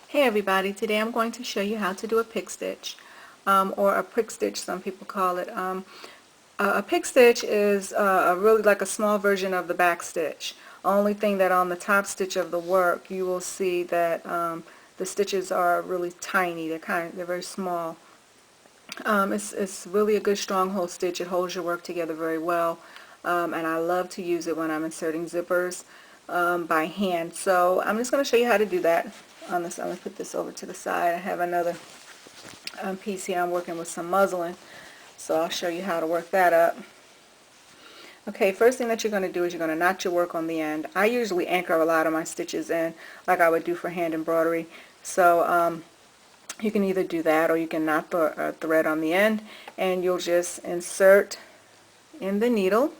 Hey everybody, today I'm going to show you how to do a pick stitch, or a prick stitch some people call it. A pick stitch is really like a small version of the back stitch. Only thing that on the top stitch of the work you will see that the stitches are really tiny. They're very small. It's really a good stronghold stitch. It holds your work together very well, and I love to use it when I'm inserting zippers by hand. So I'm just going to show you how to do that. On this, I'm going to put this over to the side. I have another piece here. I'm working with some muslin, so I'll show you how to work that up. Okay, first thing that you're going to do is you're going to notch your work on the end. I usually anchor a lot of my stitches in like I would do for hand embroidery. So you can either do that or you can knot the thread on the end, and you'll just insert in the needle.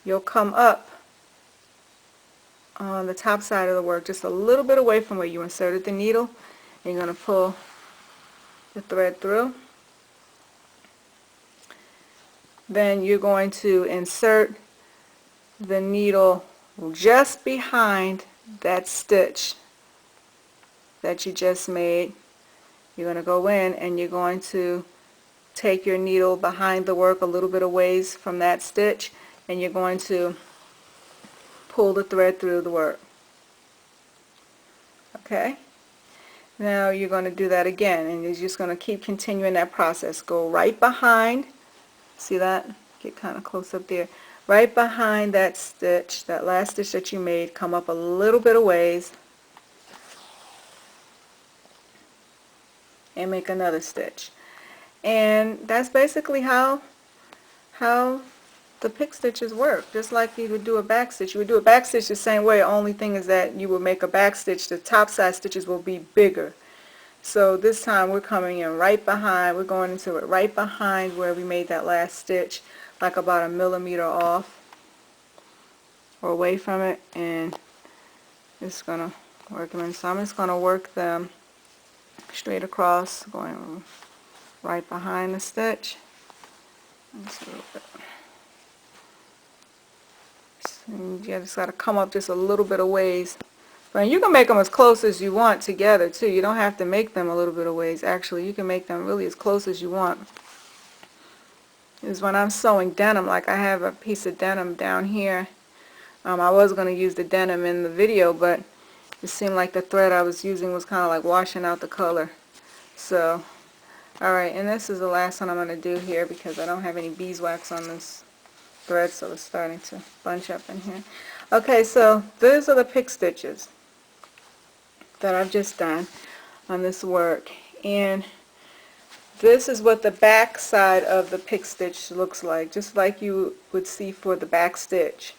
You'll come up on the top side of the work just a little bit away from where you inserted the needle, and you're going to pull the thread through. Then you're going to insert the needle just behind that stitch that you just made. You're going to go in and you're going to take your needle behind the work a little bit of ways from that stitch, and you're going to pull the thread through the work. Okay? Now you're going to do that again, and you're just going to keep continuing that process. Go right behind, see that? Get kind of close up there. Right behind that stitch, that last stitch that you made, come up a little bit of ways and make another stitch. And that's basically how the pick stitches work, just like you would do a back stitch. You would do a back stitch the same way. Only thing is that you will make a back stitch, the top side stitches will be bigger. So this time we're coming in right behind, we're going into it right behind where we made that last stitch, like about 1 millimeter off or away from it, and it's going to work them in. So I'm just going to work them straight across, going right behind the stitch. Just a little bit. And you just got to come up just a little bit of ways. But you can make them as close as you want together too. You don't have to make them a little bit of ways. Actually, you can make them really as close as you want. Is when I'm sewing denim, like I have a piece of denim down here. I was going to use the denim in the video, but it seemed like the thread I was using was kind of like washing out the color. So, alright, and this is the last one I'm going to do here because I don't have any beeswax on this thread, so it's starting to bunch up in here. Okay, so those are the pick stitches that I've just done on this work, and this is what the back side of the pick stitch looks like, just like you would see for the back stitch.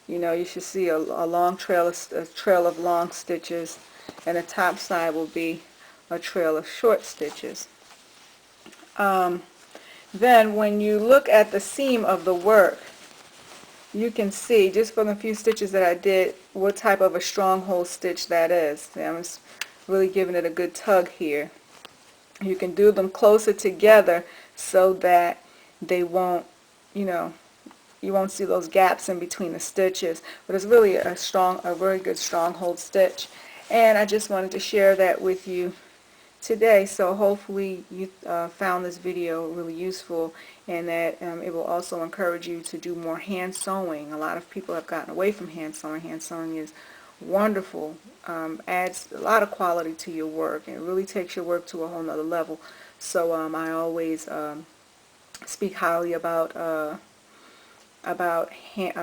You know, you should see a long trail of long stitches, and the top side will be a trail of short stitches. Then when you look at the seam of the work, you can see just from the few stitches that I did what type of a stronghold stitch that is. I'm just really giving it a good tug here. You can do them closer together so that they won't, you know, you won't see those gaps in between the stitches. But it's really a very good stronghold stitch. And I just wanted to share that with you today, so hopefully you found this video really useful, and that it will also encourage you to do more hand sewing. A lot of people have gotten away from hand sewing. Hand sewing is wonderful, adds a lot of quality to your work, and it really takes your work to a whole nother level. So I always speak highly about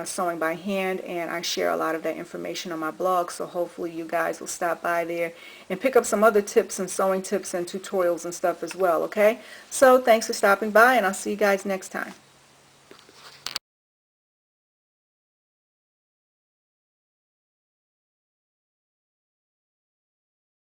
sewing by hand, and I share a lot of that information on my blog, so hopefully you guys will stop by there and pick up some other tips and sewing tips and tutorials and stuff as well, okay? So thanks for stopping by, and I'll see you guys next time.